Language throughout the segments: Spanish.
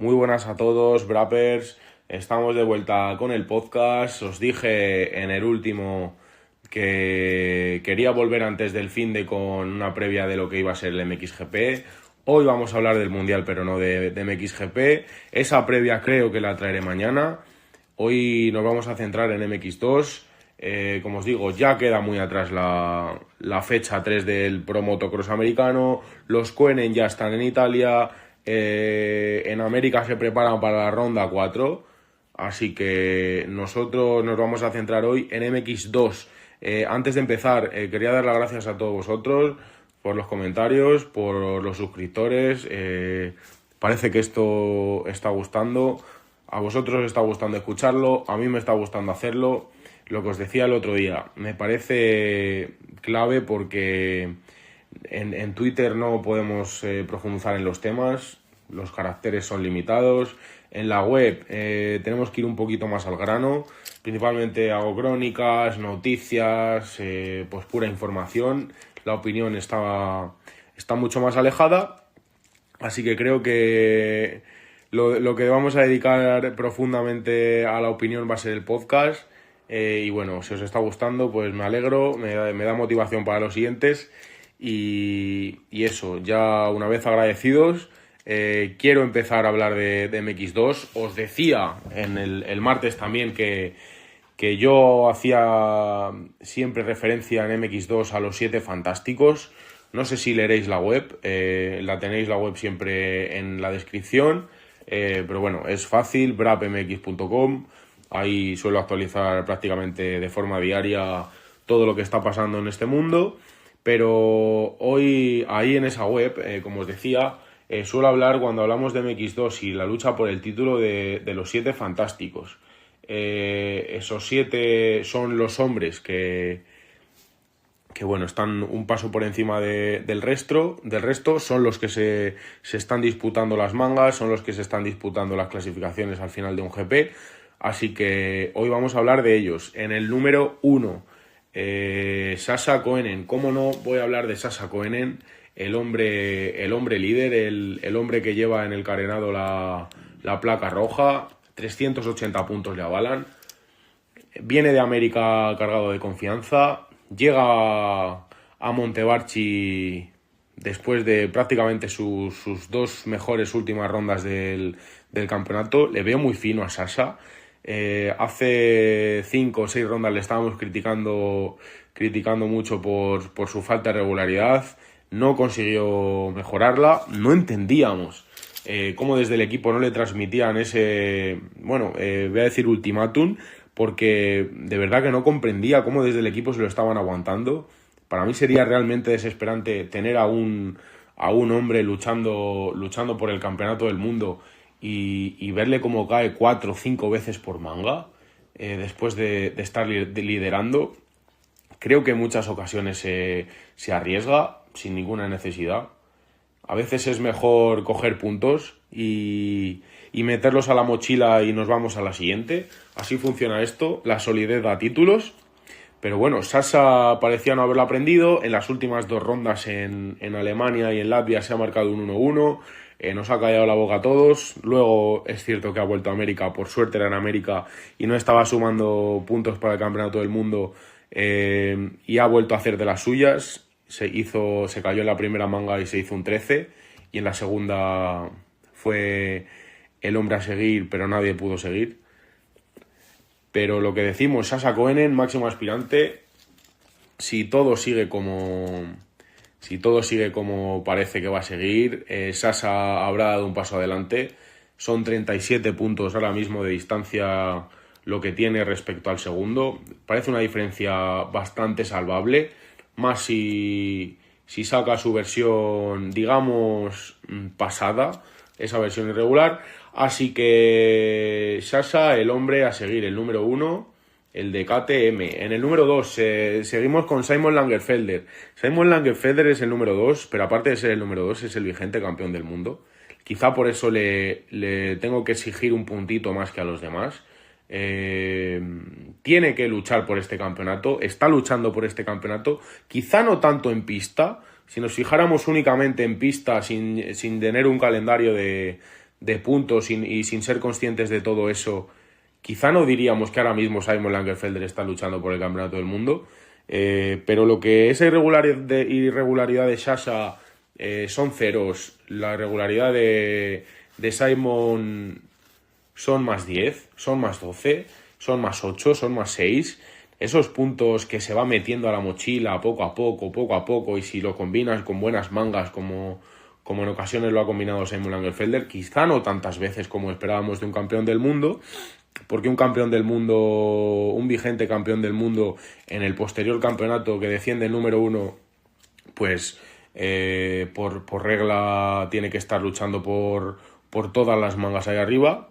Muy buenas a todos, Brappers. Estamos de vuelta con el podcast. Os dije en el último que quería volver antes del finde con una previa de lo que iba a ser el MXGP. Hoy vamos a hablar del Mundial, pero no de MXGP. Esa previa creo que la traeré mañana. Hoy nos vamos a centrar en MX2. Como os digo, ya queda muy atrás la fecha 3 del Pro Motocross americano. Los Koenen ya están en Italia. En América se preparan para la ronda 4. Así que nosotros nos vamos a centrar hoy en MX2. Antes de empezar, quería dar las gracias a todos vosotros por los comentarios, por los suscriptores. Parece que esto está gustando. A vosotros os está gustando escucharlo, a mí me está gustando hacerlo. Lo que os decía el otro día, me parece clave porque en Twitter no podemos profundizar en los temas, los caracteres son limitados. En la web tenemos que ir un poquito más al grano, principalmente hago crónicas, noticias, pues pura información. La opinión está mucho más alejada, así que creo que lo que vamos a dedicar profundamente a la opinión va a ser el podcast. Y bueno, si os está gustando, pues me alegro, me da motivación para los siguientes. Y eso, ya una vez agradecidos, quiero empezar a hablar de MX2. Os decía en el martes también que yo hacía siempre referencia en MX2 a los 7 fantásticos. No sé si leeréis la web, la tenéis la web siempre en la descripción. Pero bueno, es fácil, brapmx.com. Ahí suelo actualizar prácticamente de forma diaria todo lo que está pasando en este mundo. Pero hoy, ahí en esa web, como os decía, suelo hablar cuando hablamos de MX2 y la lucha por el título de los 7 fantásticos. Esos 7 son los hombres que bueno, están un paso por encima del resto, son los que se están disputando las mangas, son los que se están disputando las clasificaciones al final de un GP, así que hoy vamos a hablar de ellos. En el número 1, Sasha Koenen. ¿Cómo no voy a hablar de Sasha Koenen? El hombre líder, el hombre que lleva en el carenado la placa roja, 380 puntos le avalan, viene de América cargado de confianza. Llega a Montevarchi después de prácticamente sus 2 mejores últimas rondas del campeonato. Le veo muy fino a Sasha. Hace 5 o 6 rondas le estábamos criticando mucho por su falta de regularidad. No consiguió mejorarla. No entendíamos cómo desde el equipo no le transmitían ese, voy a decir ultimátum, porque de verdad que no comprendía cómo desde el equipo se lo estaban aguantando. Para mí sería realmente desesperante tener a un hombre luchando por el campeonato del mundo y verle cómo cae 4 o 5 veces por manga después de estar liderando. Creo que en muchas ocasiones se arriesga sin ninguna necesidad. A veces es mejor coger puntos y meterlos a la mochila y nos vamos a la siguiente. Así funciona esto, la solidez da títulos. Pero bueno, Sasha parecía no haberlo aprendido. En las últimas 2 rondas en Alemania y en Latvia se ha marcado un 1-1. Nos ha callado la boca a todos. Luego es cierto que ha vuelto a América, por suerte era en América y no estaba sumando puntos para el campeonato del mundo, y ha vuelto a hacer de las suyas. Se cayó en la primera manga y se hizo un 13, y en la segunda fue el hombre a seguir, pero nadie pudo seguir. Pero lo que decimos, Sasha Koenen, máximo aspirante. Si todo sigue como parece que va a seguir, Sasha habrá dado un paso adelante. Son 37 puntos ahora mismo de distancia lo que tiene respecto al segundo. Parece una diferencia bastante salvable, más si saca su versión, digamos, pasada, esa versión irregular. Así que Sasha, el hombre a seguir, el número 1, el de KTM. En el número 2 seguimos con Simon Langenfelder. Simon Langenfelder es el número 2, pero aparte de ser el número 2 es el vigente campeón del mundo. Quizá por eso le tengo que exigir un puntito más que a los demás. Tiene que luchar por este campeonato, está luchando por este campeonato, quizá no tanto en pista. Si nos fijáramos únicamente en pista sin tener un calendario de de puntos y sin ser conscientes de todo eso, quizá no diríamos que ahora mismo Simon Langenfelder está luchando por el campeonato del mundo, pero lo que esa irregularidad de Sasha son ceros, la irregularidad de Simon son más 10, son más 12, son más 8, son más 6. Esos puntos que se va metiendo a la mochila poco a poco, y si lo combinas con buenas mangas, como en ocasiones lo ha combinado Simon Langenfelder, quizá no tantas veces como esperábamos de un campeón del mundo, porque un campeón del mundo, un vigente campeón del mundo en el posterior campeonato que defiende el número 1, pues por regla tiene que estar luchando por todas las mangas ahí arriba.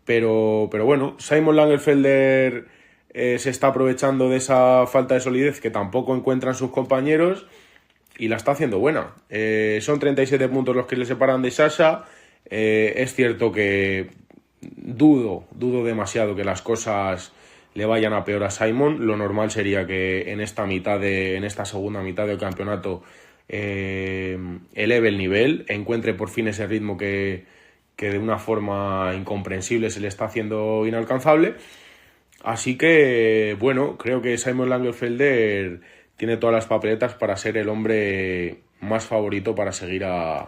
Pero bueno, Simon Langenfelder se está aprovechando de esa falta de solidez que tampoco encuentran sus compañeros y la está haciendo buena. Son 37 puntos los que le separan de Sasha. Es cierto que dudo demasiado que las cosas le vayan a peor a Simon. Lo normal sería que en esta segunda mitad del campeonato eleve el nivel, encuentre por fin ese ritmo que de una forma incomprensible se le está haciendo inalcanzable. Así que, bueno, creo que Simon Langenfelder tiene todas las papeletas para ser el hombre más favorito para seguir a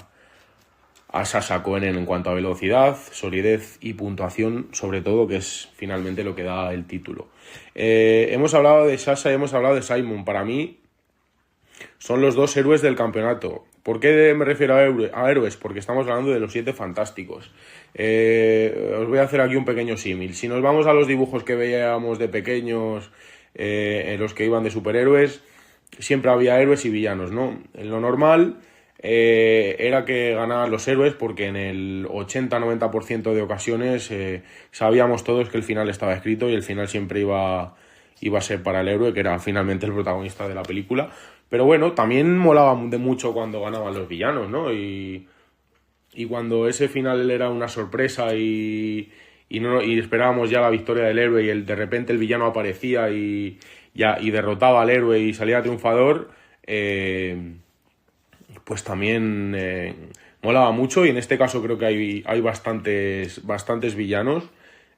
Sasha Cohen en cuanto a velocidad, solidez y puntuación, sobre todo, que es finalmente lo que da el título. Hemos hablado de Sasha y hemos hablado de Simon. Para mí son los dos héroes del campeonato. ¿Por qué me refiero a héroes? Porque estamos hablando de los 7 fantásticos. Os voy a hacer aquí un pequeño símil. Si nos vamos a los dibujos que veíamos de pequeños, en los que iban de superhéroes, siempre había héroes y villanos, ¿no? En lo normal era que ganaban los héroes, porque en el 80-90% de ocasiones sabíamos todos que el final estaba escrito y el final siempre iba a ser para el héroe, que era finalmente el protagonista de la película. Pero bueno, también molaba de mucho cuando ganaban los villanos, ¿no? Y cuando ese final era una sorpresa y esperábamos ya la victoria del héroe y de repente el villano aparecía y derrotaba al héroe y salía triunfador, pues también molaba mucho, y en este caso creo que hay bastantes villanos.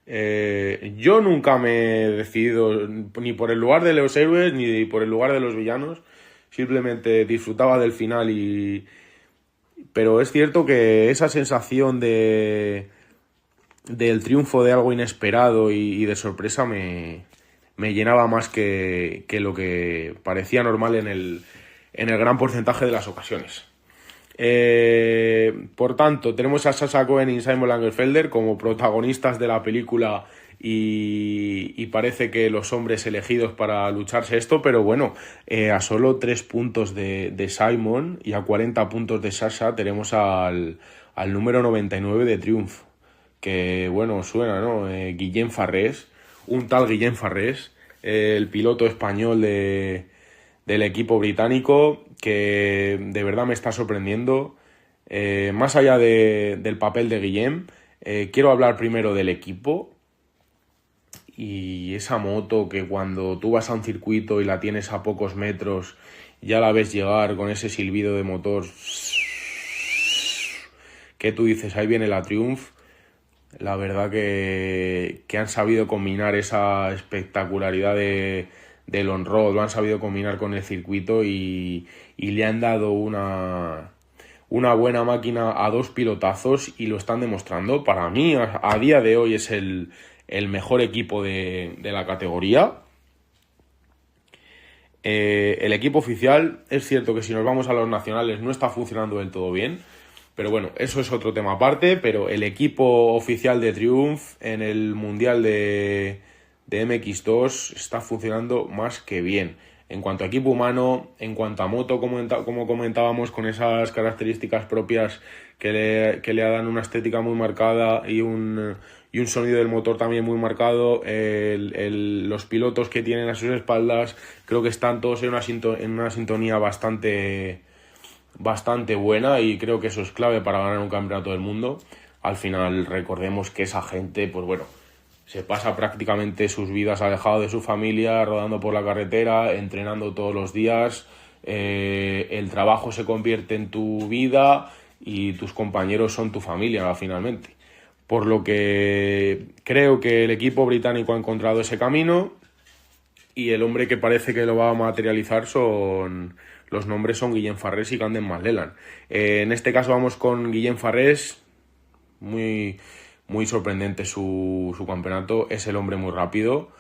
Yo nunca me he decidido ni por el lugar de los héroes ni por el lugar de los villanos. Simplemente disfrutaba del final pero es cierto que esa sensación del triunfo de algo inesperado y de sorpresa me llenaba más que lo que parecía normal en el gran porcentaje de las ocasiones. Por tanto, tenemos a Sasha Cohen y Simon Langenfelder como protagonistas de la película y parece que los hombres elegidos para lucharse esto, pero bueno, a solo 3 puntos de Simon y a 40 puntos de Sasha tenemos al número 99 de Triumph, que bueno, suena, ¿no? Guillem Farrés, un tal Guillem Farrés, el piloto español del equipo británico, que de verdad me está sorprendiendo. Más allá del papel de Guillem, quiero hablar primero del equipo. Y esa moto que cuando tú vas a un circuito y la tienes a pocos metros, ya la ves llegar con ese silbido de motor, que tú dices, ahí viene la Triumph. La verdad que han sabido combinar esa espectacularidad del on-road, lo han sabido combinar con el circuito y le han dado una buena máquina a 2 pilotazos y lo están demostrando. Para mí, a día de hoy, es el mejor equipo de la categoría. El equipo oficial, es cierto que si nos vamos a los nacionales no está funcionando del todo bien, pero bueno, eso es otro tema aparte. Pero el equipo oficial de Triumph en el Mundial de MX2 está funcionando más que bien. En cuanto a equipo humano, en cuanto a moto, como comentábamos, con esas características propias que le dan una estética muy marcada y un sonido del motor también muy marcado, los pilotos que tienen a sus espaldas, creo que están todos en una sintonía bastante buena, y creo que eso es clave para ganar un campeonato del mundo. Al final, recordemos que esa gente, pues bueno, se pasa prácticamente sus vidas alejado de su familia, rodando por la carretera, entrenando todos los días. El trabajo se convierte en tu vida y tus compañeros son tu familia finalmente. Por lo que creo que el equipo británico ha encontrado ese camino y el hombre que parece que lo va a materializar los nombres son Guillem Farrés y Camden McLellan. En este caso vamos con Guillem Farrés, muy, muy sorprendente su campeonato, es el hombre muy rápido.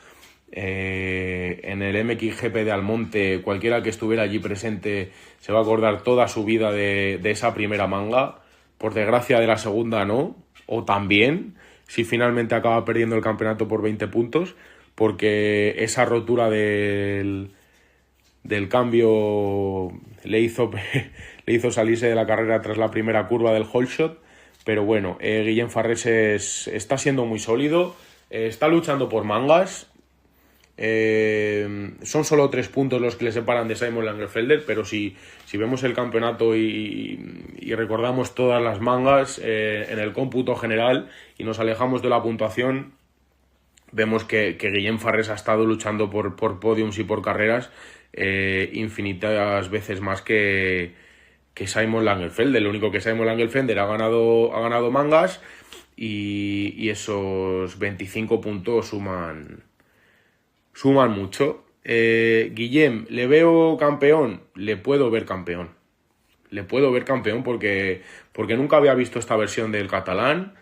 En el MXGP de Almonte, cualquiera que estuviera allí presente se va a acordar toda su vida de esa primera manga. Por desgracia de la segunda no, o también, si finalmente acaba perdiendo el campeonato por 20 puntos, porque esa rotura del cambio le hizo salirse de la carrera tras la primera curva del hole shot. Pero bueno, Guillem Farrés está siendo muy sólido, está luchando por mangas. Son solo 3 puntos los que le separan de Simon Langenfelder, pero si vemos el campeonato y recordamos todas las mangas en el cómputo general y nos alejamos de la puntuación, vemos que Guillem Farrés ha estado luchando por podiums y por carreras infinitas veces más que Simon Langenfelder. Lo único que Simon Langenfelder ha ganado mangas y esos 25 puntos suman mucho. Guillem, ¿le veo campeón? Le puedo ver campeón porque nunca había visto esta versión del catalán.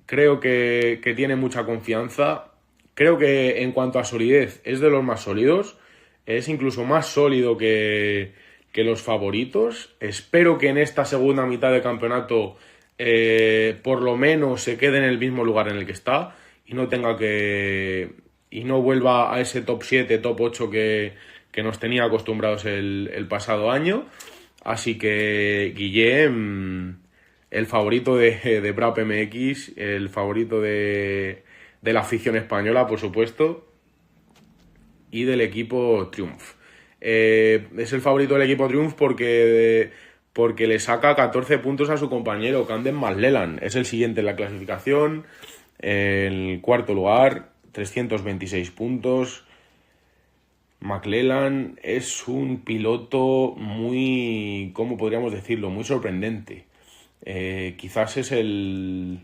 Creo que tiene mucha confianza. Creo que en cuanto a solidez es de los más sólidos. Es incluso más sólido que los favoritos. Espero que en esta segunda mitad de campeonato por lo menos se quede en el mismo lugar en el que está y no vuelva a ese top 7, top 8 que nos tenía acostumbrados el pasado año. Así que Guillem, el favorito de Brap MX, el favorito de la afición española, por supuesto, y del equipo Triumph. Es el favorito del equipo Triumph porque le saca 14 puntos a su compañero Camden McLellan. Es el siguiente en la clasificación, el cuarto lugar, 326 puntos. McLellan es un piloto muy, ¿cómo podríamos decirlo?, muy sorprendente. Quizás es el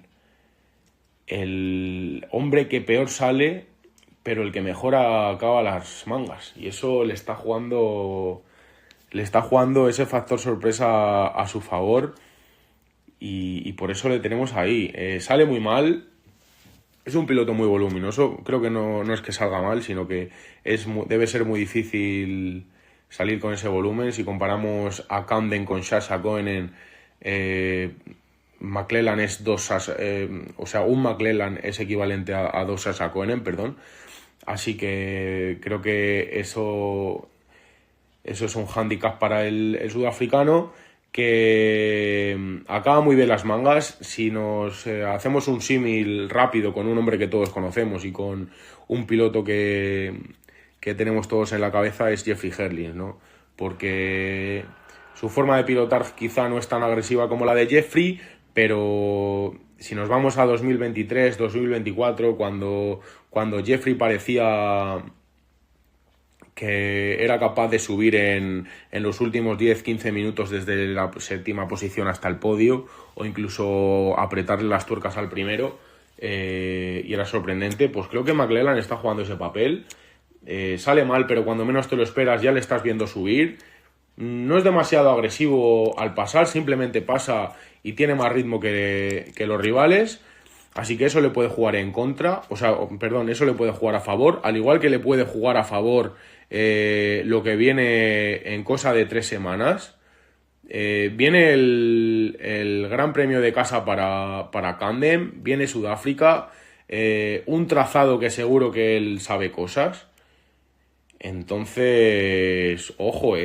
hombre que peor sale, pero el que mejor acaba las mangas. Y eso le está jugando ese factor sorpresa a su favor. Y por eso le tenemos ahí. Sale muy mal. Es un piloto muy voluminoso. Creo que no es que salga mal, sino que debe ser muy difícil salir con ese volumen. Si comparamos a Camden con Sasha Coenen, McLellan es un McLellan es equivalente a 2 Sasha Coenen, perdón. Así que creo que eso es un hándicap para el sudafricano, que acaba muy bien las mangas. Si nos hacemos un símil rápido con un hombre que todos conocemos y con un piloto que tenemos todos en la cabeza, es Jeffrey Herlings, ¿no? Porque su forma de pilotar quizá no es tan agresiva como la de Jeffrey, pero si nos vamos a 2023, 2024, cuando Jeffrey parecía que era capaz de subir en los últimos 10-15 minutos desde la séptima posición hasta el podio, o incluso apretarle las tuercas al primero, y era sorprendente, pues creo que McLellan está jugando ese papel. Sale mal, pero cuando menos te lo esperas ya le estás viendo subir. No es demasiado agresivo al pasar, simplemente pasa y tiene más ritmo que los rivales. Así que eso le puede jugar en contra, eso le puede jugar a favor, al igual que le puede jugar a favor lo que viene en cosa de 3 semanas. Viene el Gran Premio de casa para Camden, viene Sudáfrica, un trazado que seguro que él sabe cosas. Entonces, ojo,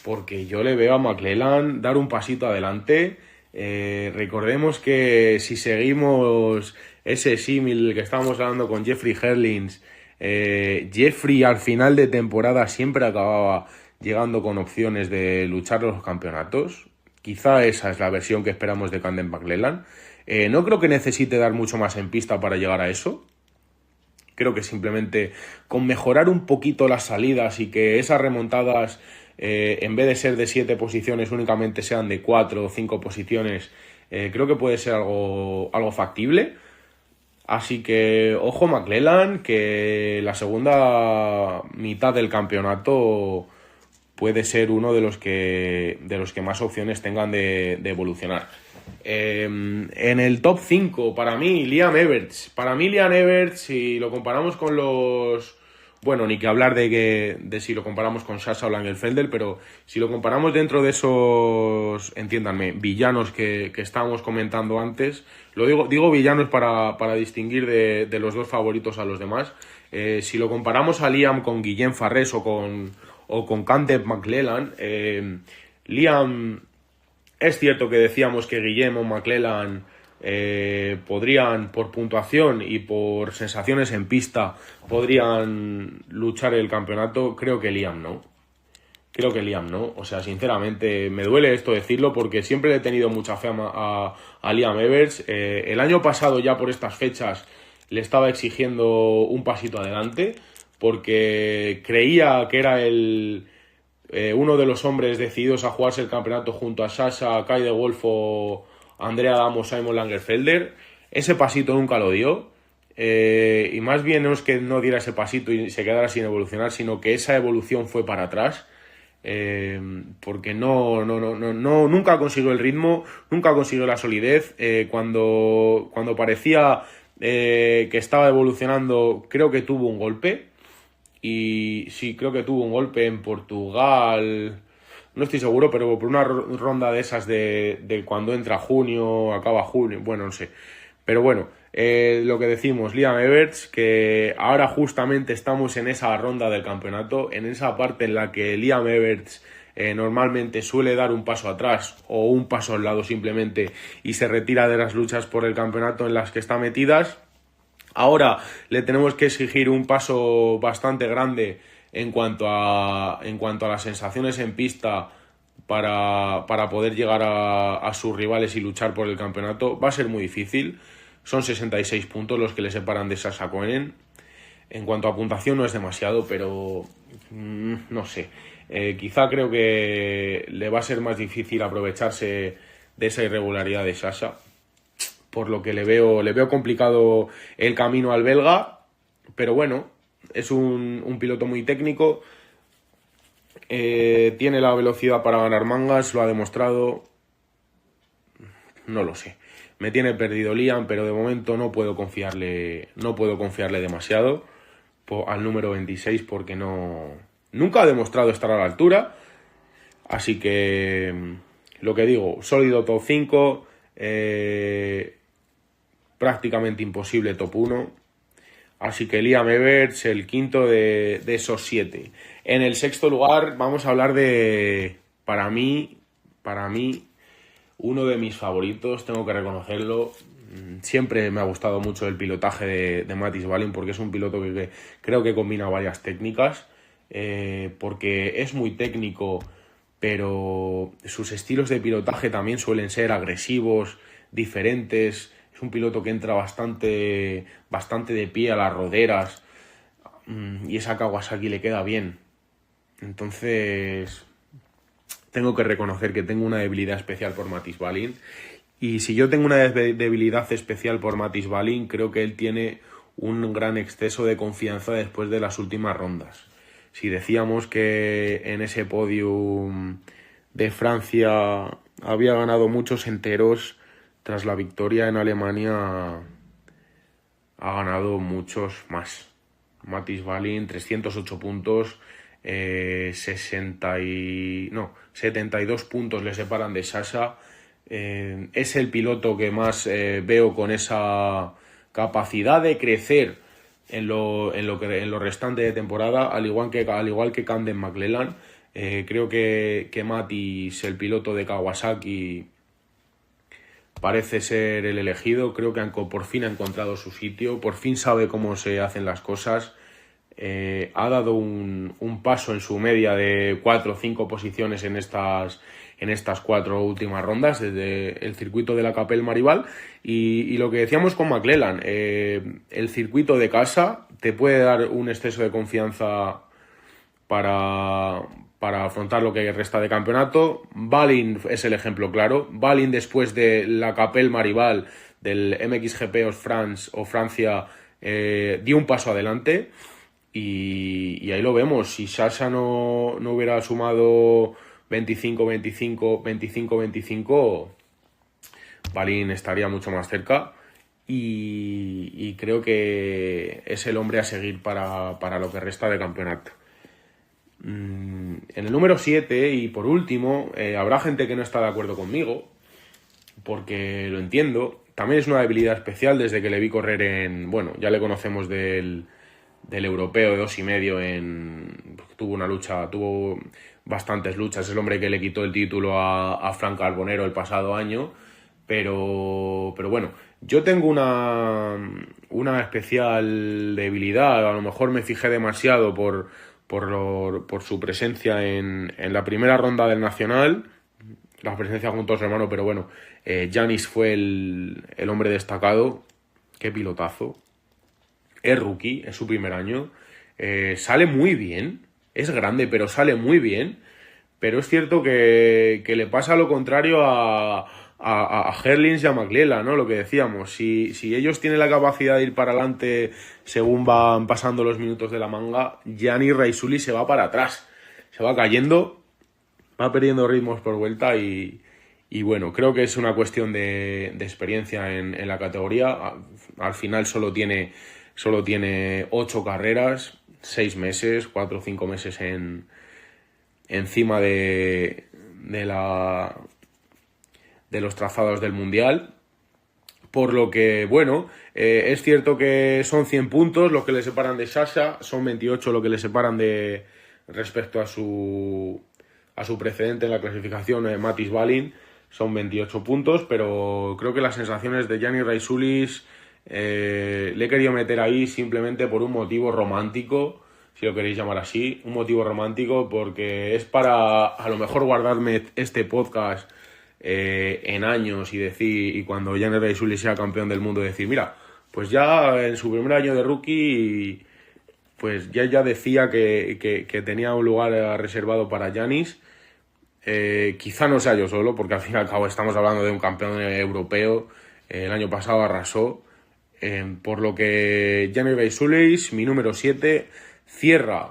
porque yo le veo a McLellan dar un pasito adelante. Recordemos que si seguimos ese símil que estábamos hablando con Jeffrey Herlings, Jeffrey al final de temporada siempre acababa llegando con opciones de luchar los campeonatos. Quizá esa es la versión que esperamos de Camden McLellan. No creo que necesite dar mucho más en pista para llegar a eso. Creo que simplemente con mejorar un poquito las salidas y que esas remontadas, en vez de ser de 7 posiciones, únicamente sean de 4 o 5 posiciones, creo que puede ser algo factible. Así que, ojo McClellan, que la segunda mitad del campeonato puede ser uno de los que más opciones tengan de evolucionar. En el top 5, para mí, Liam Everts. Para mí, Liam Everts, si lo comparamos con los... Bueno, ni que hablar de si lo comparamos con Sasha o Langenfelder, pero si lo comparamos dentro de esos, entiéndanme, villanos que estábamos comentando antes, digo villanos para distinguir de los dos favoritos a los demás. Si lo comparamos a Liam con Guillem Farrés o con Caleb McClellan, Liam, es cierto que decíamos que Guillem o McClellan podrían, por puntuación y por sensaciones en pista, podrían luchar el campeonato. Creo que Liam no. O sea, sinceramente, me duele esto decirlo porque siempre le he tenido mucha fe a Liam Everts. El año pasado, ya por estas fechas, le estaba exigiendo un pasito adelante porque creía que era uno de los hombres decididos a jugarse el campeonato junto a Sasha, Kai de Wolf o Andrea Adamo, Simon Langenfelder. Ese pasito nunca lo dio. Y más bien no es que no diera ese pasito y se quedara sin evolucionar, sino que esa evolución fue para atrás. Porque nunca consiguió el ritmo, nunca consiguió la solidez. Cuando parecía que estaba evolucionando, creo que tuvo un golpe. Y sí, creo que tuvo un golpe en Portugal. No estoy seguro, pero por una ronda de esas de cuando entra junio, acaba junio, bueno, no sé. Pero bueno, lo que decimos, Liam Everts, que ahora justamente estamos en esa ronda del campeonato, en esa parte en la que Liam Everts normalmente suele dar un paso atrás o un paso al lado simplemente y se retira de las luchas por el campeonato en las que está metidas. Ahora le tenemos que exigir un paso bastante grande en cuanto a las sensaciones en pista para poder llegar a sus rivales y luchar por el campeonato. Va a ser muy difícil. Son 66 puntos los que le separan de Sasha Cohen. En cuanto a puntuación no es demasiado, pero no sé. Quizá creo que le va a ser más difícil aprovecharse de esa irregularidad de Sasha, por lo que le veo complicado el camino al belga, pero bueno, es un piloto muy técnico, tiene la velocidad para ganar mangas, lo ha demostrado. No lo sé, me tiene perdido Liam, pero de momento no puedo confiarle demasiado al número 26 porque nunca ha demostrado estar a la altura. Así que lo que digo, sólido top 5, prácticamente imposible top 1. Así que Liam Everts, el quinto de esos 7. En el sexto lugar vamos a hablar de, para mí, uno de mis favoritos, tengo que reconocerlo. Siempre me ha gustado mucho el pilotaje de Matthijs Valin porque es un piloto que creo que combina varias técnicas, porque es muy técnico, pero sus estilos de pilotaje también suelen ser agresivos, diferentes. Es un piloto que entra bastante de pie a las roderas y esa Kawasaki le queda bien. Entonces tengo que reconocer que tengo una debilidad especial por Matthijs Valin. Y si yo tengo una debilidad especial por Matthijs Valin, creo que él tiene un gran exceso de confianza después de las últimas rondas. Si decíamos que en ese podium de Francia había ganado muchos enteros, tras la victoria en Alemania ha ganado muchos más. Matthijs Valin, 308 puntos, 72 puntos le separan de Sasha. Es el piloto que más veo con esa capacidad de crecer en lo restante de temporada, al igual que Caleb McClellan. Creo que Matthijs, el piloto de Kawasaki, parece ser el elegido. Creo que por fin ha encontrado su sitio, por fin sabe cómo se hacen las cosas. Ha dado un paso en su media de 4 o 5 posiciones en en estas 4 últimas rondas desde el circuito de la Capel Maribal. Y lo que decíamos con McClellan, el circuito de casa te puede dar un exceso de confianza para afrontar lo que resta de campeonato. Balin es el ejemplo claro. Balin, después de la Capel Maribal del MXGP o Francia, dio un paso adelante y ahí lo vemos. Si Sasha no hubiera sumado 25-25, Balin estaría mucho más cerca y creo que es el hombre a seguir para lo que resta de campeonato. En el número 7 y por último, habrá gente que no está de acuerdo conmigo, porque lo entiendo. También es una debilidad especial desde que le vi correr ya le conocemos del europeo de 2,5 tuvo bastantes luchas, es el hombre que le quitó el título a Frank Carbonero el pasado año, pero bueno, yo tengo una especial debilidad. A lo mejor me fijé demasiado por su presencia en la primera ronda del Nacional, la presencia junto a su hermano, pero bueno, Yanis fue el hombre destacado. Qué pilotazo. Es rookie, es su primer año. Sale muy bien, es grande, pero sale muy bien. Pero es cierto que le pasa lo contrario a Herlings y a McClellan, ¿no? Lo que decíamos, si ellos tienen la capacidad de ir para adelante según van pasando los minutos de la manga, Gianni Raisuli se va para atrás, se va cayendo, va perdiendo ritmos por vuelta y bueno, creo que es una cuestión de experiencia en la categoría. Al final solo tiene 8 carreras, 6 meses, 4 o 5 meses encima de los trazados del Mundial, por lo que, bueno, es cierto que son 100 puntos lo que le separan de Sasha, son 28 lo que le separan respecto a su precedente en la clasificación, Matis Balin, son 28 puntos, pero creo que las sensaciones de Gianni Raisulis le he querido meter ahí simplemente por un motivo romántico, si lo queréis llamar así, un motivo romántico, porque es para a lo mejor guardarme este podcast en años y cuando Gianni Raisuli sea campeón del mundo, decir, mira, pues ya en su primer año de rookie, pues ya decía que tenía un lugar reservado para Giannis. Quizá no sea yo solo, porque al fin y al cabo estamos hablando de un campeón europeo. El año pasado arrasó, por lo que Gianni Raisulis, mi número 7, cierra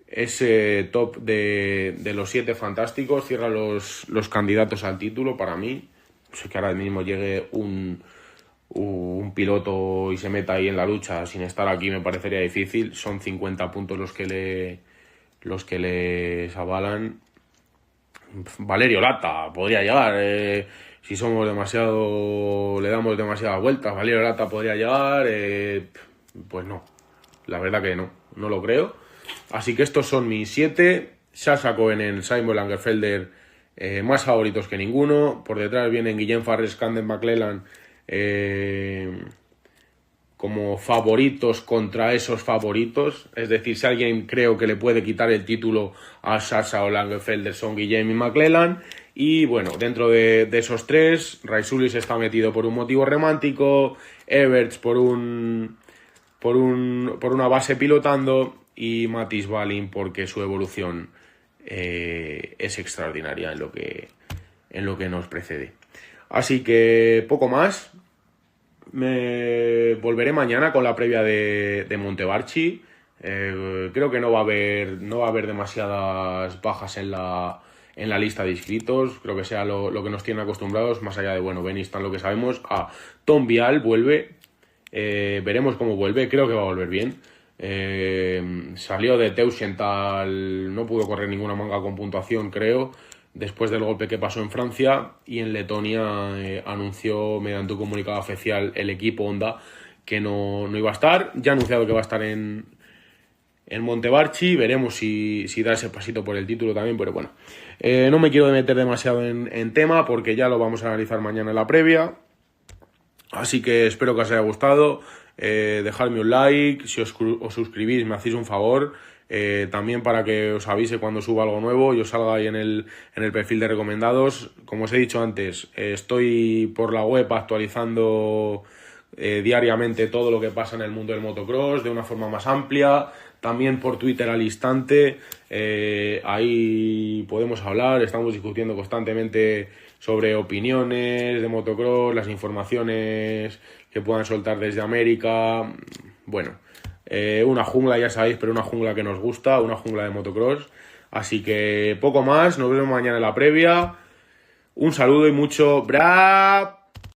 ese top de los 7 fantásticos, cierra los candidatos al título para mí. Sé que ahora mismo llegue un piloto y se meta ahí en la lucha sin estar aquí me parecería difícil. Son 50 puntos los que les avalan. Valerio Lata podría llegar, si le damos demasiadas vueltas, Valerio Lata podría llegar, pues no, la verdad que no lo creo. Así que estos son mis 7. Sasha Coenen, Simon Langenfelder, más favoritos que ninguno. Por detrás vienen Guillem Farrés, Camden McClellan, como favoritos contra esos favoritos. Es decir, si alguien creo que le puede quitar el título a Sasha o Langenfelder, son Guillem y McClellan. Y bueno, dentro de esos 3, Raisulis está metido por un motivo romántico, Everts por una base pilotando y Matis Balin porque su evolución es extraordinaria en lo que nos precede. Así que poco más. Me volveré mañana con la previa de Montevarchi. Creo que no va a haber demasiadas bajas en la lista de inscritos. Creo que sea lo que nos tienen acostumbrados, más allá de, bueno, Benistan, lo que sabemos. Tom Vial vuelve. Veremos cómo vuelve. Creo que va a volver bien. Salió de Teusenthal, no pudo correr ninguna manga con puntuación, creo, después del golpe que pasó en Francia, y en Letonia anunció mediante un comunicado oficial el equipo Honda que no iba a estar. Ya ha anunciado que va a estar en Montevarchi. Veremos si da ese pasito por el título también, pero bueno, no me quiero meter demasiado en tema porque ya lo vamos a analizar mañana en la previa. Así que espero que os haya gustado. Dejadme un like, si os suscribís me hacéis un favor. También para que os avise cuando suba algo nuevo y os salga ahí en el perfil de recomendados. Como os he dicho antes, estoy por la web actualizando diariamente todo lo que pasa en el mundo del motocross de una forma más amplia. También por Twitter al instante, ahí podemos hablar, estamos discutiendo constantemente sobre opiniones de motocross, las informaciones que puedan soltar desde América. Bueno, una jungla, ya sabéis, pero una jungla que nos gusta, una jungla de motocross. Así que poco más, nos vemos mañana en la previa. Un saludo y mucho ¡bra!